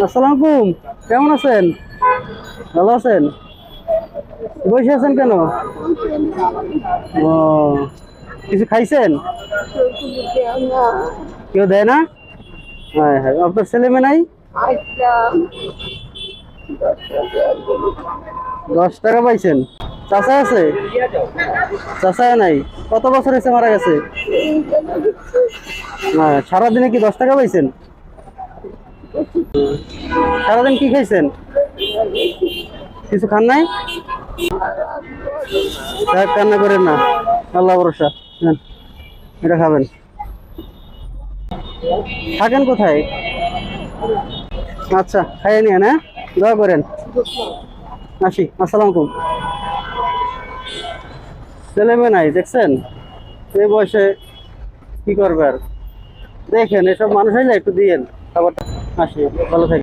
আসসালামু আলাইকুম। কেমন আছেন? ভালো আছেন? বসে আছেন কেন? ও, কিছু খাইছেন? কেউ দেয় না? হ্যাঁ হ্যাঁ, আপনার ছেলে মেয়ে নাই? 10 টাকা পাইছেন? চাচা আছে? চাচা নাই? কত বছর হয়েছে মারা গেছে? হ্যাঁ, সারাদিনে কি 10 টাকা পাইছেন? সারাদিন কি খাইছেন? কিছু খান নাই? কান্না করেন না, আল্লাহ ভরসা। নেন, এটা খাবেন। থাকেন কোথায়? আচ্ছা, খাইয়ে নিয়েন। হ্যাঁ, দোয়া করেন। আসি, আসসালামু আলাইকুম। ছেলে মেয়ে নাই দেখছেন? এই বয়সে কি করবে আর। দেখেন, এসব মানুষ হইলে একটু দিয়েন খাবারটা। আসি, ভালো থাকেন।